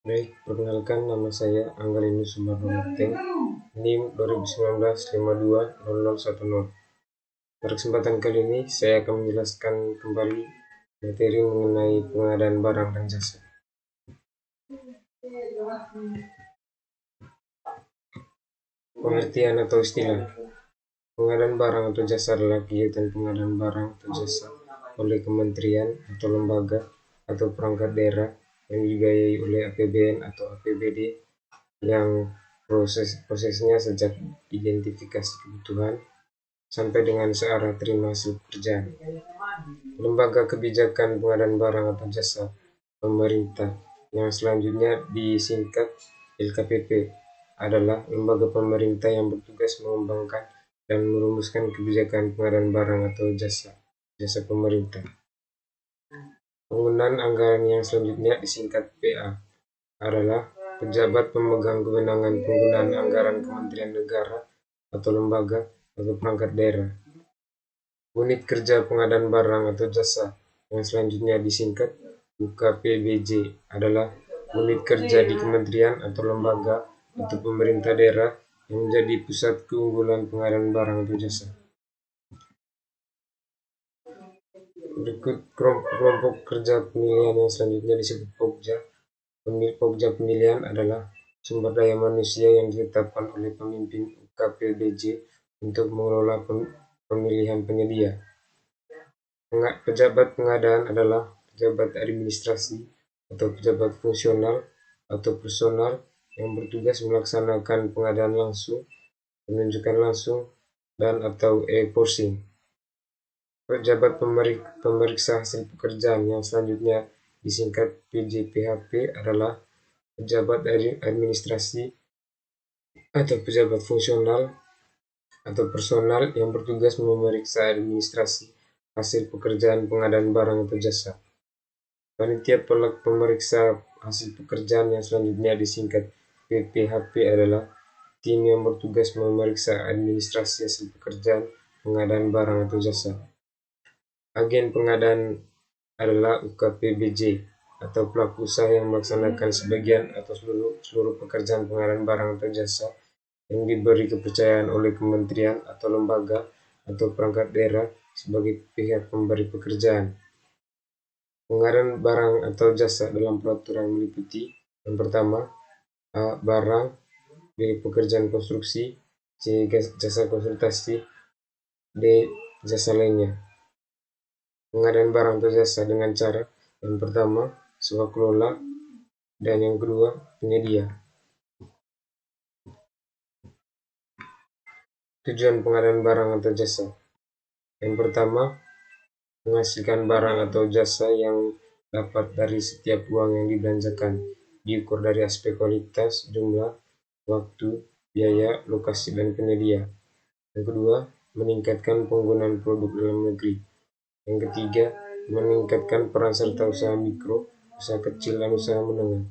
Baik, perkenalkan nama saya Anggalinus Sumarno-Ruteng, NIM 2019 520010. Pada kesempatan kali ini saya akan menjelaskan kembali materi mengenai pengadaan barang dan jasa. Pengertian atau istilah. Pengadaan barang atau jasa adalah kegiatan pengadaan barang atau jasa oleh kementerian atau lembaga atau perangkat daerah yang dibiayai oleh APBN atau APBD, yang prosesnya sejak identifikasi kebutuhan sampai dengan searah terima hasil pekerjaan. Lembaga kebijakan pengadaan barang atau jasa pemerintah, yang selanjutnya disingkat LKPP, adalah lembaga pemerintah yang bertugas mengembangkan dan merumuskan kebijakan pengadaan barang atau jasa pemerintah. Penggunaan anggaran yang selanjutnya disingkat PA adalah pejabat pemegang kewenangan penggunaan anggaran kementerian negara atau lembaga atau perangkat daerah. Unit kerja pengadaan barang atau jasa yang selanjutnya disingkat UKPBJ adalah unit kerja di kementerian atau lembaga atau pemerintah daerah yang menjadi pusat keunggulan pengadaan barang atau jasa. Berikut kelompok kerja pemilihan yang selanjutnya disebut Pokja. Pokja pemilihan adalah sumber daya manusia yang ditetapkan oleh pemimpin UKPBJ untuk mengelola pemilihan penyedia. Pejabat pengadaan adalah pejabat administrasi atau pejabat fungsional atau personal yang bertugas melaksanakan pengadaan langsung, penunjukan langsung, dan atau e-forcing. Pejabat pemeriksa hasil pekerjaan yang selanjutnya disingkat PJPHP adalah pejabat administrasi atau pejabat fungsional atau personal yang bertugas memeriksa administrasi hasil pekerjaan pengadaan barang atau jasa. Panitia pemeriksa hasil pekerjaan yang selanjutnya disingkat PPHP adalah tim yang bertugas memeriksa administrasi hasil pekerjaan pengadaan barang atau jasa. Agen pengadaan adalah UKPBJ atau pelaku usaha yang melaksanakan sebagian atau seluruh pekerjaan pengadaan barang atau jasa yang diberi kepercayaan oleh kementerian atau lembaga atau perangkat daerah sebagai pihak pemberi pekerjaan. Pengadaan barang atau jasa dalam peraturan meliputi: yang pertama, A. Barang, B. Pekerjaan konstruksi, C. Jasa konsultasi, D. Jasa lainnya. Pengadaan barang atau jasa dengan cara: yang pertama, swakelola, dan yang kedua, penyedia. Tujuan pengadaan barang atau jasa: yang pertama, menghasilkan barang atau jasa yang dapat dari setiap uang yang dibelanjakan, diukur dari aspek kualitas, jumlah, waktu, biaya, lokasi, dan penyedia. Yang kedua, meningkatkan penggunaan produk dalam negeri. Yang ketiga, meningkatkan peran serta usaha mikro, usaha kecil, dan usaha menengah.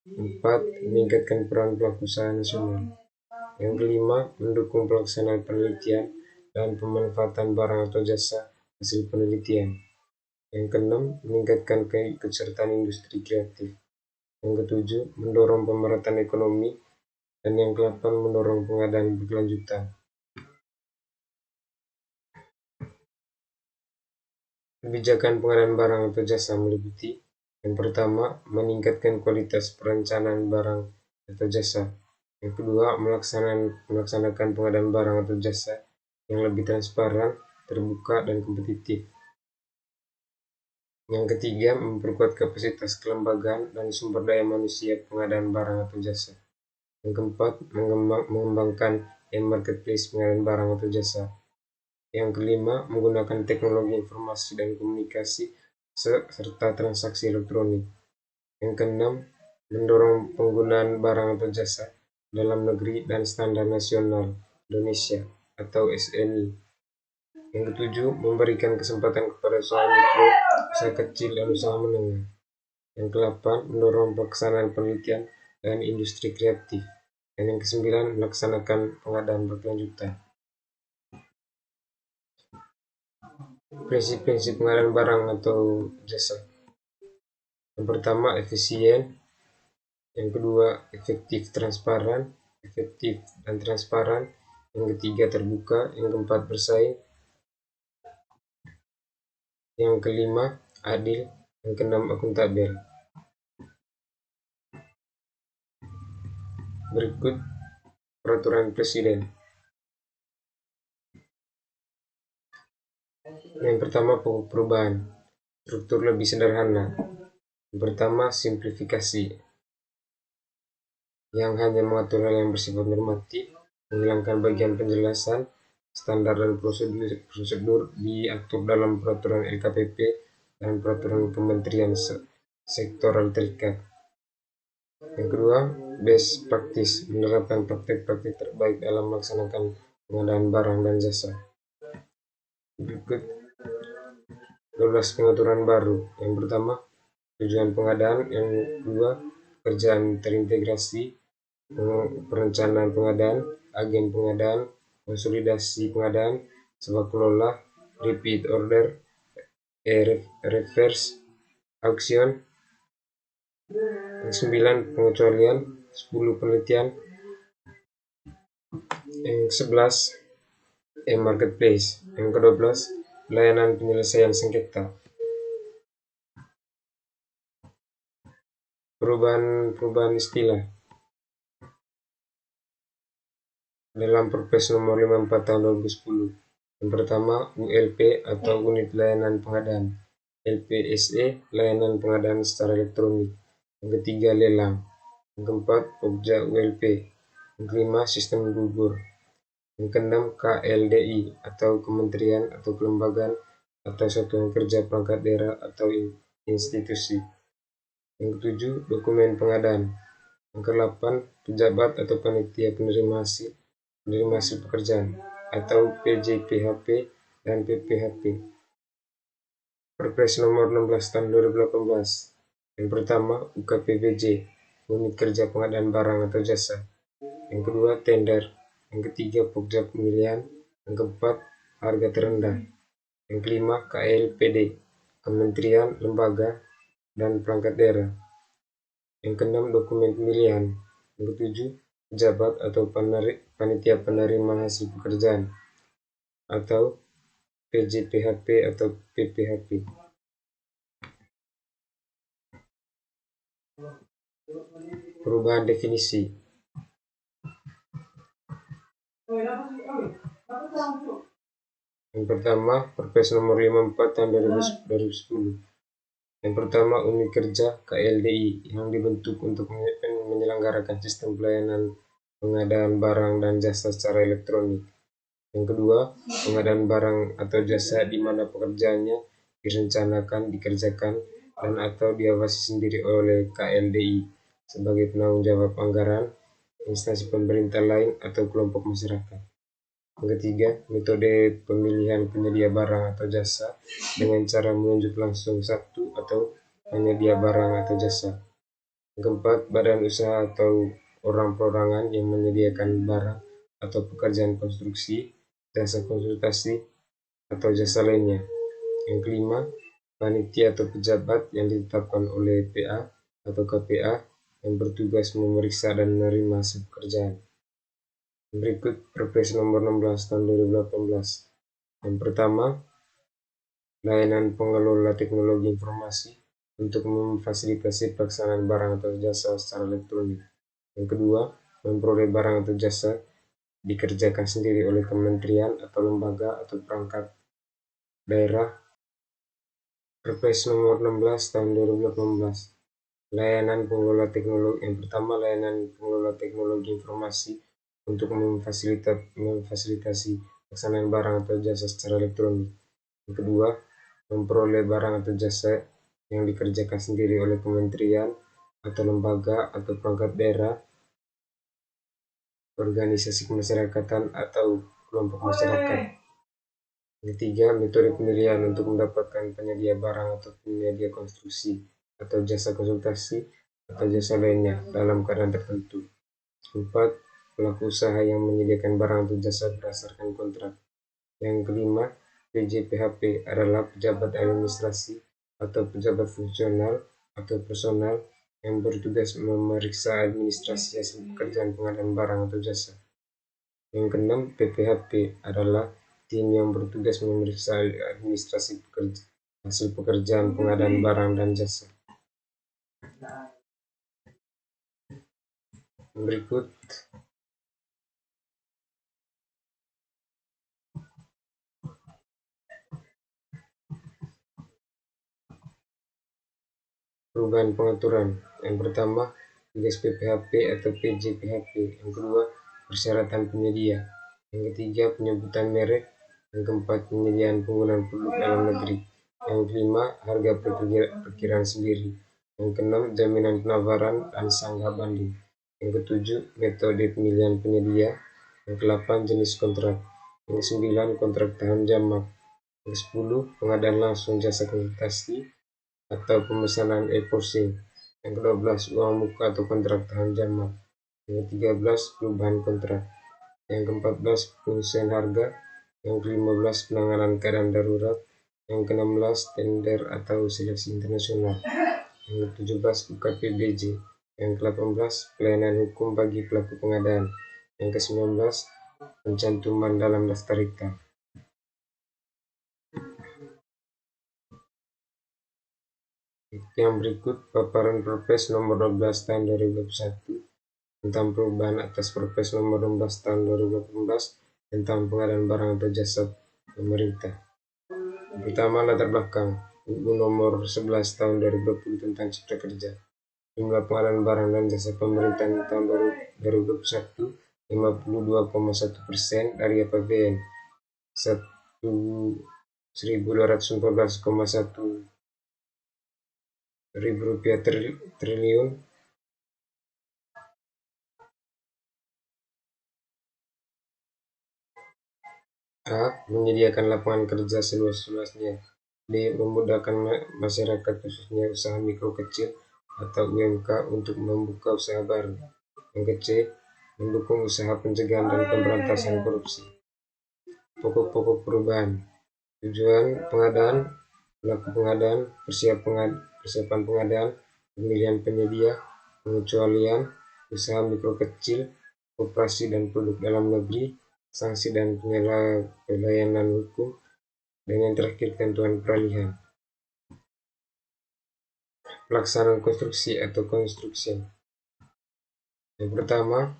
4. Meningkatkan peran pelaku usaha nasional. Yang kelima, mendukung pelaksanaan penelitian dan pemanfaatan barang atau jasa hasil penelitian. Yang keenam, meningkatkan keikutsertaan industri kreatif. Yang ketujuh, mendorong pemerataan ekonomi. Dan yang kedelapan, mendorong pengadaan berkelanjutan. Kebijakan pengadaan barang atau jasa meliputi: yang pertama, meningkatkan kualitas perencanaan barang atau jasa. Yang kedua, melaksanakan pengadaan barang atau jasa yang lebih transparan, terbuka, dan kompetitif. Yang ketiga, memperkuat kapasitas kelembagaan dan sumber daya manusia pengadaan barang atau jasa. Yang keempat, mengembangkan e-marketplace pengadaan barang atau jasa. Yang kelima, menggunakan teknologi informasi dan komunikasi serta transaksi elektronik. Yang keenam, mendorong penggunaan barang atau jasa dalam negeri dan standar nasional Indonesia atau SNI. Yang ketujuh, memberikan kesempatan kepada usaha mikro, usaha kecil, dan usaha menengah. Yang kedelapan, mendorong pelaksanaan penelitian dan industri kreatif. Dan yang kesembilan, melaksanakan pengadaan berkelanjutan. Prinsip-prinsip pengadaan barang atau jasa. Yang pertama, efisien. Yang kedua, efektif dan transparan. Yang ketiga, terbuka. Yang keempat, bersaing. Yang kelima, adil. Yang keenam, akuntabel. Berikut peraturan presiden. Yang pertama, pokok perubahan. Struktur lebih sederhana. Yang pertama, simplifikasi, yang hanya mengatur hal yang bersifat normatif, menghilangkan bagian penjelasan, standar dan prosedur diatur dalam peraturan LKPP dan peraturan kementerian sektoral terikat. Yang kedua, best practice, menerapkan praktik-praktik terbaik dalam melaksanakan pengadaan barang dan jasa. Berikut 12 pengaturan baru. Yang pertama, tujuan pengadaan. Yang kedua, pekerjaan terintegrasi, perencanaan pengadaan, agen pengadaan, konsolidasi pengadaan, sebab kelola, repeat order, reverse auction. Yang 9, pengecualian, 10, penelitian. Yang 11, marketplace. Yang ke-12, layanan penyelesaian sengketa. Perubahan istilah dalam Perpres nomor 54 tahun 2010. Yang pertama, ULP atau unit layanan pengadaan. LPSE, layanan pengadaan secara elektronik. Yang ketiga, lelang. Yang keempat, Pokja ULP. Yang kelima, sistem gugur. Yang keenam, KLDI atau kementerian atau kelembagaan atau satuan kerja perangkat daerah atau institusi. Yang ketujuh, dokumen pengadaan. Yang ke-8, pejabat atau panitia penerima hasil pekerjaan atau PJPHP dan PPHP. Perpres nomor 16 tahun 2018. Yang pertama, UKPBJ, unit kerja pengadaan barang atau jasa. Yang kedua, tender. Yang ketiga, pokja pemilihan. Yang keempat, harga terendah. Yang kelima, KLPD, kementerian, lembaga, dan perangkat daerah. Yang keenam, dokumen pemilihan. Yang ketujuh, pejabat atau panitia penerima hasil pekerjaan atau PJPHP atau PPHP. Perubahan definisi. Yang pertama, Perpres nomor 54 tahun 2010. Yang pertama, unit kerja KLDI yang dibentuk untuk menyelenggarakan sistem pelayanan pengadaan barang dan jasa secara elektronik. Yang kedua, pengadaan barang atau jasa di mana pekerjaannya direncanakan, dikerjakan, dan atau diawasi sendiri oleh KLDI sebagai penanggung jawab anggaran, instansi pemerintah lain, atau kelompok masyarakat. Yang ketiga, metode pemilihan penyedia barang atau jasa dengan cara menunjuk langsung satu atau penyedia barang atau jasa. Yang keempat, badan usaha atau orang perorangan yang menyediakan barang atau pekerjaan konstruksi, jasa konsultasi, atau jasa lainnya. Yang kelima, panitia atau pejabat yang ditetapkan oleh PA atau KPA yang bertugas memeriksa dan menerima hasil pekerjaan. Berikut Perpres nomor 16 tahun 2018. Yang pertama, layanan pengelola teknologi informasi untuk memfasilitasi pelaksanaan barang atau jasa secara elektronik. Yang kedua, memperoleh barang atau jasa dikerjakan sendiri oleh kementerian atau lembaga atau perangkat daerah. Perpres nomor 16 tahun 2018. Layanan pengelola teknologi. Yang pertama, layanan pengelola teknologi informasi untuk memfasilitasi pelaksanaan barang atau jasa secara elektronik. Yang kedua, memperoleh barang atau jasa yang dikerjakan sendiri oleh kementerian atau lembaga atau perangkat daerah, organisasi kemasyarakatan atau kelompok masyarakat. Yang ketiga, metode pemilihan untuk mendapatkan penyedia barang atau penyedia konstruksi atau jasa konsultasi atau jasa lainnya dalam keadaan tertentu. Empat, pelaku usaha yang menyediakan barang atau jasa berdasarkan kontrak. Yang kelima, PJPHP adalah pejabat administrasi atau pejabat fungsional atau personal yang bertugas memeriksa administrasi hasil pekerjaan pengadaan barang atau jasa. Yang keenam, PPHP adalah tim yang bertugas memeriksa administrasi hasil pekerjaan pengadaan barang dan jasa. Berikut perubahan pengaturan. Yang pertama, tugas PPHP atau PJPHP. Yang kedua, persyaratan penyedia. Yang ketiga, penyebutan merek. Yang keempat, penyediaan penggunaan produk dalam negeri. Yang kelima, harga perkiraan sendiri. Yang keenam, jaminan penawaran dan sanggah banding. Yang ketujuh, metode pemilihan penyedia. Yang kedelapan, jenis kontrak. Yang kesembilan, kontrak tahan jamak. Yang kesepuluh, pengadaan langsung jasa konsultasi atau pemesanan e-forcing. Yang ke-12, uang muka atau kontrak tahan jamak. Yang ke-13, perubahan kontrak. Yang ke-14, penyesuaian harga. Yang ke-15, penanganan keadaan darurat. Yang ke-16, tender atau seleksi internasional. Yang ke-17, UKPBJ. Yang ke-18, pelayanan hukum bagi pelaku pengadaan. Yang ke-19, pencantuman dalam daftar hitam. Yang berikut paparan Perpres nomor 12 tahun 2021 tentang perubahan atas Perpres nomor 16 tahun 2018 tentang pengadaan barang atau jasa pemerintah. Pertama, latar belakang. UU nomor 11 tahun 2020 tentang Cipta Kerja. Jumlah pengadaan barang dan jasa pemerintah tahun 2021 52,1% dari APBN, 1.214,1 Rp1 triliun. A. Menyediakan lapangan kerja seluas-luasnya. B. Memudahkan masyarakat khususnya usaha mikro kecil atau UMK untuk membuka usaha baru. Yang C. Mendukung usaha pencegahan dan pemberantasan korupsi. Pokok-pokok perubahan. Tujuan pengadaan, pelaku pengadaan, persiapan pengadaan, pemilihan penyedia, pengecualian, usaha mikro kecil, koperasi dan produk dalam negeri, sanksi dan pelayanan hukum, dan yang terakhir ketentuan peralihan. Pelaksanaan konstruksi atau construction. Yang pertama,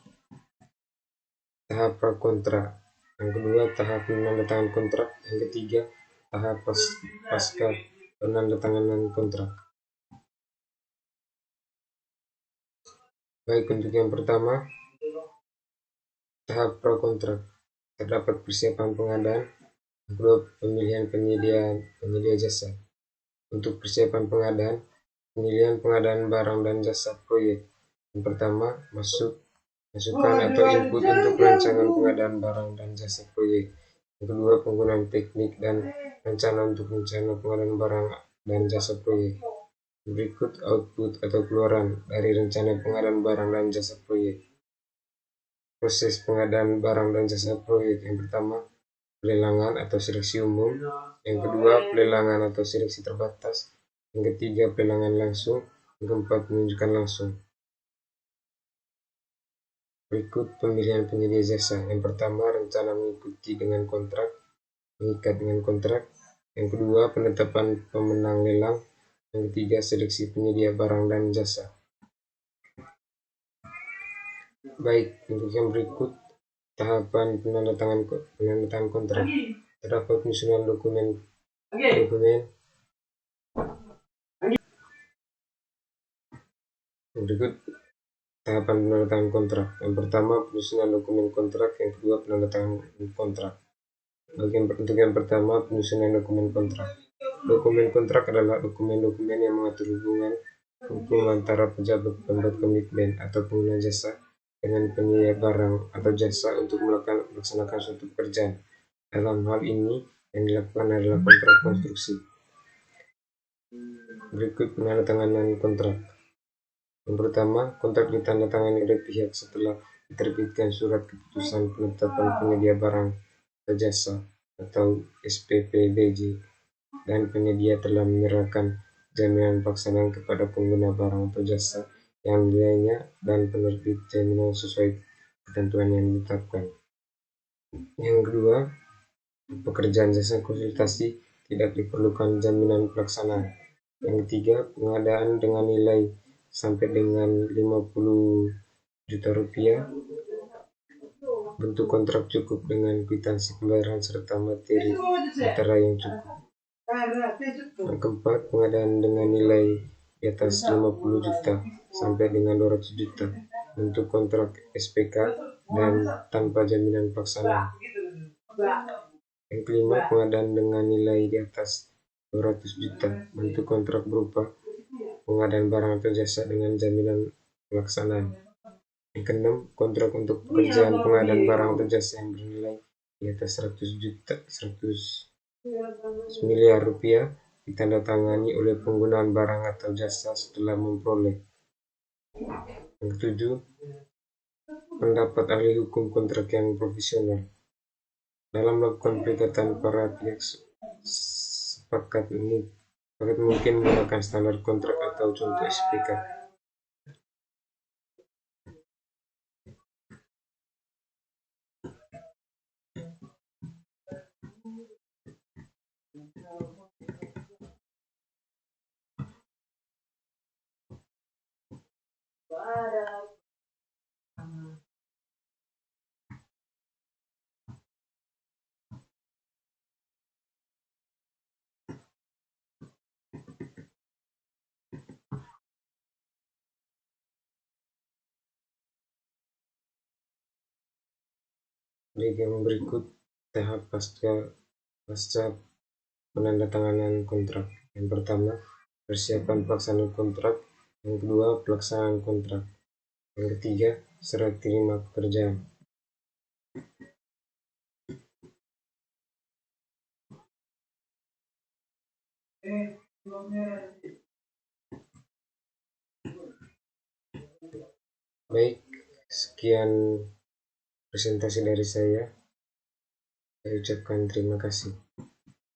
tahap prakontra. Yang kedua, tahap penandatangan kontrak. Yang ketiga, tahap pasca penandatanganan kontrak. Baik, untuk yang pertama, tahap prakontrak. Terdapat persiapan pengadaan. Yang kedua, pemilihan penyedia jasa. Untuk persiapan pengadaan, pemilihan pengadaan barang dan jasa proyek. Yang pertama, masukan atau input untuk rancangan pengadaan barang dan jasa proyek. Yang kedua, penggunaan teknik dan rencana untuk rencana pengadaan barang dan jasa proyek. Berikut output atau keluaran dari rencana pengadaan barang dan jasa proyek. Proses pengadaan barang dan jasa proyek. Yang pertama, pelelangan atau seleksi umum. Yang kedua, pelelangan atau seleksi terbatas. Yang ketiga, pelelangan langsung. Yang keempat, penunjukan langsung. Berikut pemilihan penyedia jasa. Yang pertama, rencana mengikat dengan kontrak. Yang kedua, penetapan pemenang lelang. Yang ketiga, seleksi penyedia barang dan jasa. Baik, untuk yang berikut tahapan penandatangan kontrak. Terdapat penyusunan dokumen. Berikut tahapan penandatangan kontrak. Yang pertama, penyusunan dokumen kontrak. Yang kedua, penandatangan kontrak. Untuk yang pertama, penyusunan dokumen kontrak. Dokumen kontrak adalah dokumen-dokumen yang mengatur hubungan hukum antara pejabat pembuat komitmen atau pengguna jasa dengan penyedia barang atau jasa untuk melaksanakan suatu pekerjaan. Dalam hal ini, yang dilakukan adalah kontrak konstruksi. Berikut penandatanganan kontrak. Yang pertama, kontrak ditandatangani oleh pihak setelah diterbitkan surat keputusan penetapan penyedia barang atau jasa atau SPPBJ dan penyedia telah menyerahkan jaminan pelaksanaan kepada pengguna barang atau jasa yang nilainya dan penerbit jaminan sesuai ketentuan yang ditetapkan. Yang kedua, pekerjaan jasa konsultasi tidak diperlukan jaminan pelaksanaan. Yang ketiga, pengadaan dengan nilai sampai dengan 50 juta rupiah. Bentuk kontrak cukup dengan kwitansi pembayaran serta materi antara yang cukup. Yang keempat, pengadaan dengan nilai di atas 50 juta sampai dengan 200 juta. Bentuk kontrak SPK dan tanpa jaminan pelaksanaan. Yang kelima, pengadaan dengan nilai di atas 200 juta. Bentuk kontrak berupa pengadaan barang atau jasa dengan jaminan pelaksanaan. Yang keenam, kontrak untuk pekerjaan pengadaan barang atau jasa yang bernilai di atas 100 miliar rupiah ditandatangani oleh penggunaan barang atau jasa setelah memperoleh. Yang ketujuh, pendapat ahli hukum kontrak yang profesional. Dalam melakukan perikatan, para pihak sepakat mungkin menggunakan standar kontrak atau contoh SPK. Yang berikut tahap pasca penandatanganan kontrak. Yang pertama, persiapan pelaksanaan kontrak. Yang kedua, pelaksanaan kontrak. Yang ketiga, serah terima pekerjaan. Baik, sekian presentasi dari saya. Saya ucapkan terima kasih.